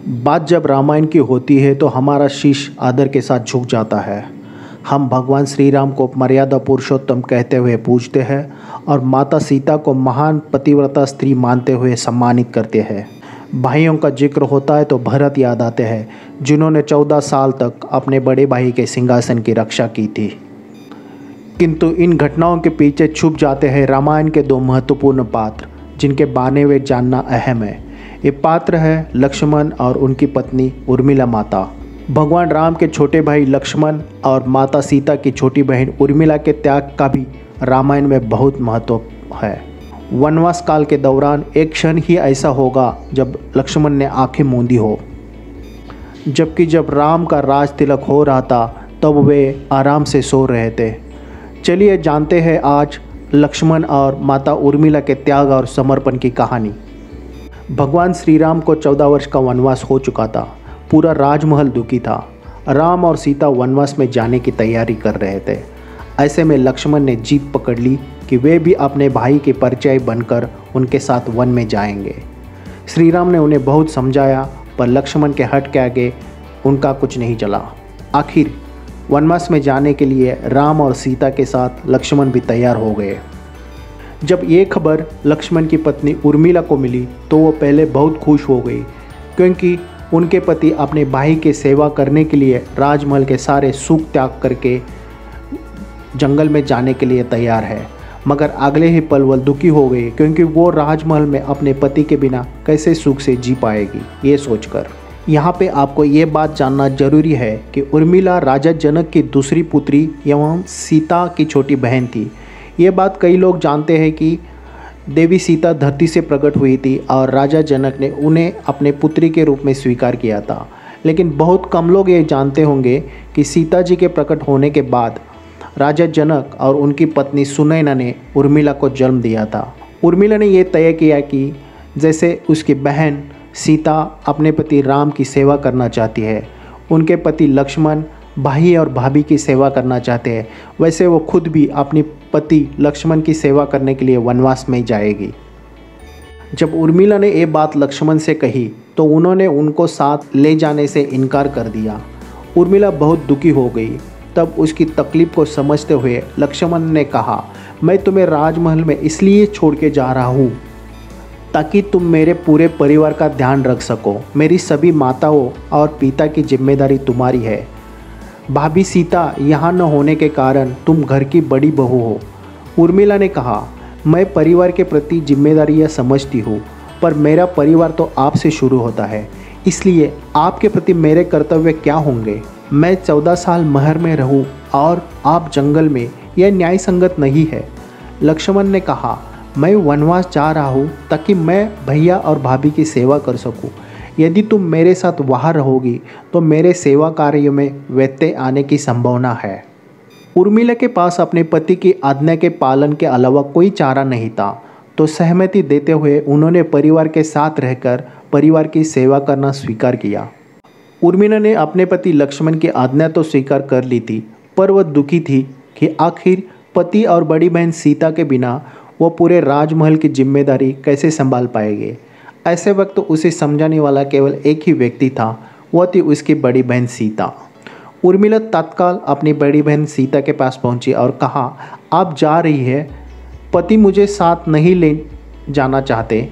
बात जब रामायण की होती है तो हमारा शीश आदर के साथ झुक जाता है। हम भगवान श्री राम को मर्यादा पुरुषोत्तम कहते हुए पूजते हैं और माता सीता को महान पतिव्रता स्त्री मानते हुए सम्मानित करते हैं। भाइयों का जिक्र होता है तो भरत याद आते हैं, जिन्होंने 14 साल तक अपने बड़े भाई के सिंहासन की रक्षा की थी। किंतु इन घटनाओं के पीछे छुप जाते हैं रामायण के दो महत्वपूर्ण पात्र, जिनके बारे में जानना अहम है। ये पात्र है लक्ष्मण और उनकी पत्नी उर्मिला माता। भगवान राम के छोटे भाई लक्ष्मण और माता सीता की छोटी बहन उर्मिला के त्याग का भी रामायण में बहुत महत्व है। वनवास काल के दौरान एक क्षण ही ऐसा होगा जब लक्ष्मण ने आंखें मूंदी हो, जबकि जब राम का राज तिलक हो रहा था तब वे आराम से सो रहे थे। चलिए जानते हैं आज लक्ष्मण और माता उर्मिला के त्याग और समर्पण की कहानी। भगवान श्री राम को 14 वर्ष का वनवास हो चुका था। पूरा राजमहल दुखी था। राम और सीता वनवास में जाने की तैयारी कर रहे थे। ऐसे में लक्ष्मण ने जीत पकड़ ली कि वे भी अपने भाई के परिचय बनकर उनके साथ वन में जाएंगे। श्री राम ने उन्हें बहुत समझाया, पर लक्ष्मण के हट के आगे उनका कुछ नहीं चला। आखिर वनवास में जाने के लिए राम और सीता के साथ लक्ष्मण भी तैयार हो गए। जब ये खबर लक्ष्मण की पत्नी उर्मिला को मिली तो वो पहले बहुत खुश हो गई, क्योंकि उनके पति अपने भाई की सेवा करने के लिए राजमहल के सारे सुख त्याग करके जंगल में जाने के लिए तैयार है। मगर अगले ही पल वह दुखी हो गई, क्योंकि वो राजमहल में अपने पति के बिना कैसे सुख से जी पाएगी, ये सोचकर। यहाँ पे आपको ये बात जानना जरूरी है कि उर्मिला राजा जनक की दूसरी पुत्री एवं सीता की छोटी बहन थी। ये बात कई लोग जानते हैं कि देवी सीता धरती से प्रकट हुई थी और राजा जनक ने उन्हें अपने पुत्री के रूप में स्वीकार किया था। लेकिन बहुत कम लोग ये जानते होंगे कि सीता जी के प्रकट होने के बाद राजा जनक और उनकी पत्नी सुनैना ने उर्मिला को जन्म दिया था। उर्मिला ने यह तय किया कि जैसे उसकी बहन सीता अपने पति राम की सेवा करना चाहती है, उनके पति लक्ष्मण भाई और भाभी की सेवा करना चाहते हैं, वैसे वो खुद भी अपनी पति लक्ष्मण की सेवा करने के लिए वनवास में जाएगी। जब उर्मिला ने ये बात लक्ष्मण से कही तो उन्होंने उनको साथ ले जाने से इनकार कर दिया। उर्मिला बहुत दुखी हो गई। तब उसकी तकलीफ को समझते हुए लक्ष्मण ने कहा, मैं तुम्हें राजमहल में इसलिए छोड़ के जा रहा हूँ ताकि तुम मेरे पूरे परिवार का ध्यान रख सको। मेरी सभी माताओं और पिता की जिम्मेदारी तुम्हारी है। भाभी सीता यहाँ न होने के कारण तुम घर की बड़ी बहू हो। उर्मिला ने कहा, मैं परिवार के प्रति जिम्मेदारियाँ समझती हूँ, पर मेरा परिवार तो आपसे शुरू होता है, इसलिए आपके प्रति मेरे कर्तव्य क्या होंगे। मैं 14 साल महल में रहूँ और आप जंगल में, यह न्याय संगत नहीं है। लक्ष्मण ने कहा, मैं वनवास जा रहा हूँ ताकि मैं भैया और भाभी की सेवा कर सकूँ। यदि तुम मेरे साथ वहाँ रहोगी तो मेरे सेवा कार्य में व्यत्यय आने की संभावना है। उर्मिला के पास अपने पति की आज्ञा के पालन के अलावा कोई चारा नहीं था, तो सहमति देते हुए उन्होंने परिवार के साथ रहकर परिवार की सेवा करना स्वीकार किया। उर्मिला ने अपने पति लक्ष्मण की आज्ञा तो स्वीकार कर ली थी, पर वह दुखी थी कि आखिर पति और बड़ी बहन सीता के बिना वो पूरे राजमहल की जिम्मेदारी कैसे संभाल पाएंगे। ऐसे वक्त उसे समझाने वाला केवल एक ही व्यक्ति था, वह थी उसकी बड़ी बहन सीता। उर्मिला तत्काल अपनी बड़ी बहन सीता के पास पहुंची और कहा, आप जा रही है, पति मुझे साथ नहीं ले जाना चाहते,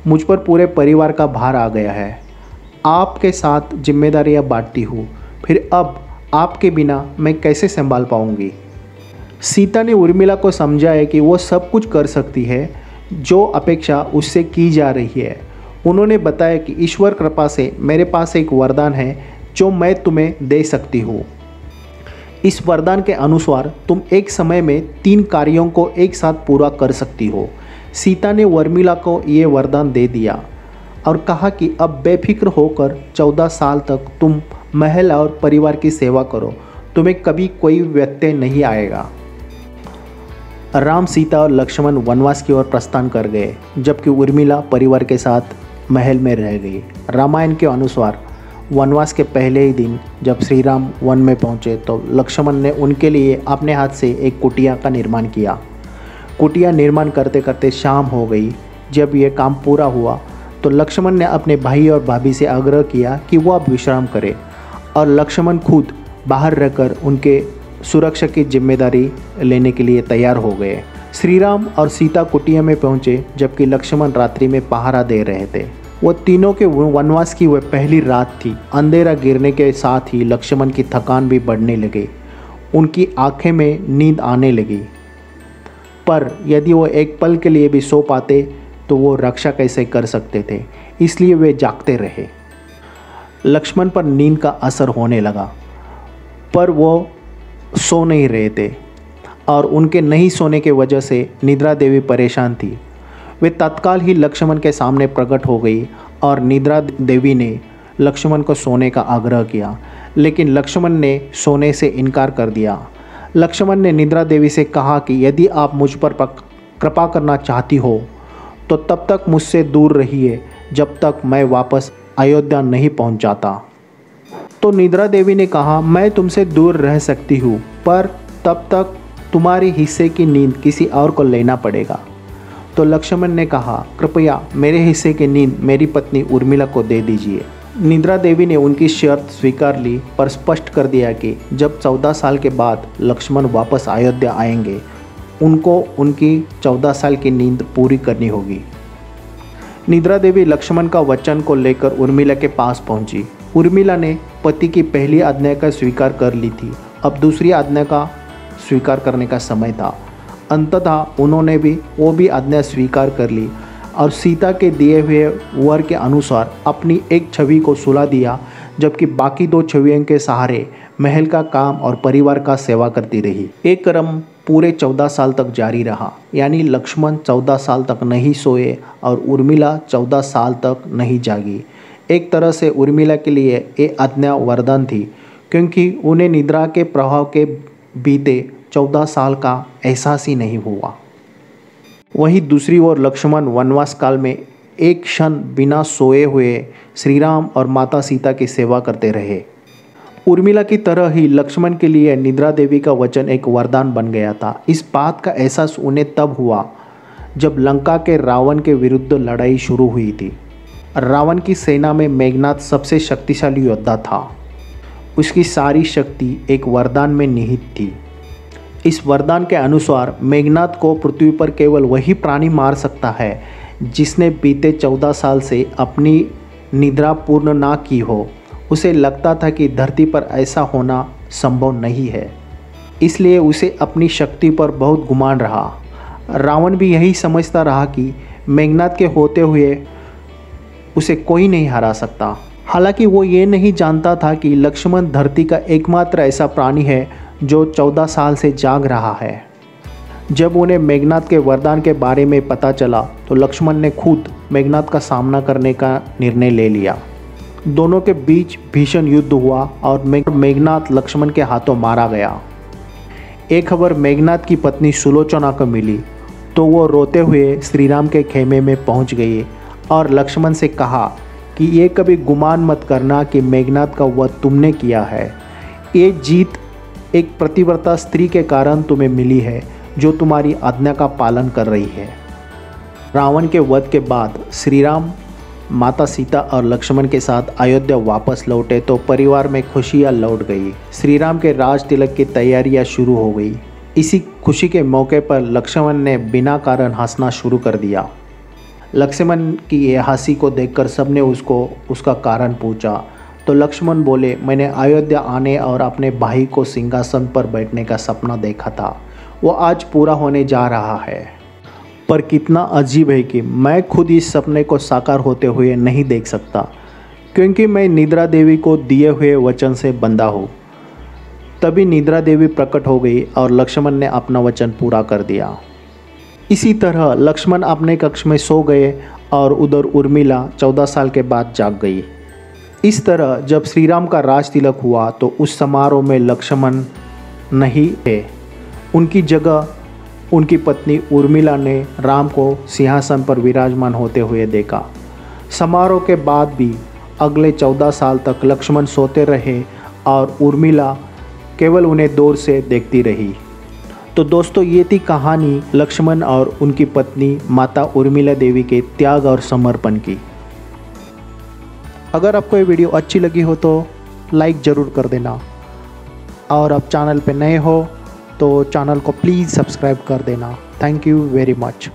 मुझ पर पूरे परिवार का भार आ गया है, आपके साथ जिम्मेदारियां बांटती हूँ, फिर अब आपके बिना मैं कैसे संभाल पाऊँगी। सीता ने उर्मिला को समझाया कि वो सब कुछ कर सकती है जो अपेक्षा उससे की जा रही है। उन्होंने बताया कि ईश्वर कृपा से मेरे पास एक वरदान है जो मैं तुम्हें दे सकती हूँ। इस वरदान के अनुसार तुम एक समय में 3 कार्यों को एक साथ पूरा कर सकती हो। सीता ने उर्मिला को ये वरदान दे दिया और कहा कि अब बेफिक्र होकर 14 साल तक तुम महल और परिवार की सेवा करो, तुम्हें कभी कोई व्यत्यय नहीं आएगा। राम, सीता और लक्ष्मण वनवास की ओर प्रस्थान कर गए, जबकि उर्मिला परिवार के साथ महल में रह गई। रामायण के अनुसार वनवास के पहले ही दिन जब श्री राम वन में पहुंचे तो लक्ष्मण ने उनके लिए अपने हाथ से एक कुटिया का निर्माण किया। कुटिया निर्माण करते करते शाम हो गई। जब यह काम पूरा हुआ तो लक्ष्मण ने अपने भाई और भाभी से आग्रह किया कि वो अब विश्राम करें और लक्ष्मण खुद बाहर रहकर उनके सुरक्षा की जिम्मेदारी लेने के लिए तैयार हो गए। श्री राम और सीता कुटिया में पहुंचे जबकि लक्ष्मण रात्रि में पहरा दे रहे थे। वो तीनों के वनवास की वह पहली रात थी। अंधेरा गिरने के साथ ही लक्ष्मण की थकान भी बढ़ने लगी। उनकी आंखें में नींद आने लगी, पर यदि वो एक पल के लिए भी सो पाते तो वो रक्षा कैसे कर सकते थे, इसलिए वे जागते रहे। लक्ष्मण पर नींद का असर होने लगा, पर वो सो नहीं रहे थे और उनके नहीं सोने के वजह से निद्रा देवी परेशान थी। वे तत्काल ही लक्ष्मण के सामने प्रकट हो गई और निद्रा देवी ने लक्ष्मण को सोने का आग्रह किया, लेकिन लक्ष्मण ने सोने से इनकार कर दिया। लक्ष्मण ने निद्रा देवी से कहा कि यदि आप मुझ पर कृपा करना चाहती हो तो तब तक मुझसे दूर रहिए जब तक मैं वापस अयोध्या नहीं पहुंच जाता। तो निद्रा देवी ने कहा, मैं तुमसे दूर रह सकती हूँ, पर तब तक तुम्हारी हिस्से की नींद किसी और को लेना पड़ेगा। तो लक्ष्मण ने कहा, कृपया मेरे हिस्से की नींद मेरी पत्नी उर्मिला को दे दीजिए। निद्रा देवी ने उनकी शर्त स्वीकार ली, पर स्पष्ट कर दिया कि जब 14 साल के बाद लक्ष्मण वापस अयोध्या आएंगे उनको उनकी 14 साल की नींद पूरी करनी होगी। निद्रा देवी लक्ष्मण का वचन को लेकर उर्मिला के पास पहुंची। उर्मिला ने पति की पहली आज्ञा का स्वीकार कर ली थी, अब दूसरी आज्ञा का स्वीकार करने का समय था। अंततः उन्होंने भी वो भी आज्ञा स्वीकार कर ली और सीता के दिए हुए वर के अनुसार अपनी एक छवि को सुला दिया, जबकि बाकी 2 छवियों के सहारे महल का काम और परिवार का सेवा करती रही। एक क्रम पूरे 14 साल तक जारी रहा, यानी लक्ष्मण 14 साल तक नहीं सोए और उर्मिला 14 साल तक नहीं जागी। एक तरह से उर्मिला के लिए ये आज्ञा वरदान थी, क्योंकि उन्हें निद्रा के प्रभाव के बीते 14 साल का एहसास ही नहीं हुआ। वहीं दूसरी ओर लक्ष्मण वनवास काल में एक क्षण बिना सोए हुए श्री राम और माता सीता की सेवा करते रहे। उर्मिला की तरह ही लक्ष्मण के लिए निद्रा देवी का वचन एक वरदान बन गया था। इस बात का एहसास उन्हें तब हुआ जब लंका के रावण के विरुद्ध लड़ाई शुरू हुई थी। रावण की सेना में मेघनाद सबसे शक्तिशाली योद्धा था। उसकी सारी शक्ति एक वरदान में निहित थी। इस वरदान के अनुसार मेघनाद को पृथ्वी पर केवल वही प्राणी मार सकता है जिसने बीते 14 साल से अपनी निद्रा पूर्ण ना की हो। उसे लगता था कि धरती पर ऐसा होना संभव नहीं है, इसलिए उसे अपनी शक्ति पर बहुत गुमान रहा। रावण भी यही समझता रहा कि मेघनाद के होते हुए उसे कोई नहीं हरा सकता। हालांकि वो ये नहीं जानता था कि लक्ष्मण धरती का एकमात्र ऐसा प्राणी है जो 14 साल से जाग रहा है। जब उन्हें मेघनाद के वरदान के बारे में पता चला तो लक्ष्मण ने खुद मेघनाद का सामना करने का निर्णय ले लिया। दोनों के बीच भीषण युद्ध हुआ और मेघनाद लक्ष्मण के हाथों मारा गया। एक खबर मेघनाद की पत्नी सुलोचना को मिली तो वो रोते हुए श्री राम के खेमे में पहुंच गई और लक्ष्मण से कहा कि ये कभी गुमान मत करना कि मेघनाद का वध तुमने किया है। ये जीत एक पतिव्रता स्त्री के कारण तुम्हें मिली है जो तुम्हारी आज्ञा का पालन कर रही है। रावण के वध के बाद श्री राम माता सीता और लक्ष्मण के साथ अयोध्या वापस लौटे तो परिवार में खुशियाँ लौट गई। श्री राम के राज तिलक की तैयारियां शुरू हो गई। इसी खुशी के मौके पर लक्ष्मण ने बिना कारण हंसना शुरू कर दिया। लक्ष्मण की ये हंसी को देखकर सबने उसका कारण पूछा तो लक्ष्मण बोले, मैंने अयोध्या आने और अपने भाई को सिंहासन पर बैठने का सपना देखा था, वो आज पूरा होने जा रहा है। पर कितना अजीब है कि मैं खुद इस सपने को साकार होते हुए नहीं देख सकता, क्योंकि मैं निद्रा देवी को दिए हुए वचन से बंधा हूँ। तभी निद्रा देवी प्रकट हो गई और लक्ष्मण ने अपना वचन पूरा कर दिया। इसी तरह लक्ष्मण अपने कक्ष में सो गए और उधर उर्मिला 14 साल के बाद जाग गई। इस तरह जब श्री राम का राज तिलक हुआ तो उस समारोह में लक्ष्मण नहीं थे। उनकी जगह उनकी पत्नी उर्मिला ने राम को सिंहासन पर विराजमान होते हुए देखा। समारोह के बाद भी अगले 14 साल तक लक्ष्मण सोते रहे और उर्मिला केवल उन्हें दूर से देखती रही। तो दोस्तों, ये थी कहानी लक्ष्मण और उनकी पत्नी माता उर्मिला देवी के त्याग और समर्पण की। अगर आपको ये वीडियो अच्छी लगी हो तो लाइक ज़रूर कर देना, और अब चैनल पे नए हो तो चैनल को प्लीज़ सब्सक्राइब कर देना। Thank you very much.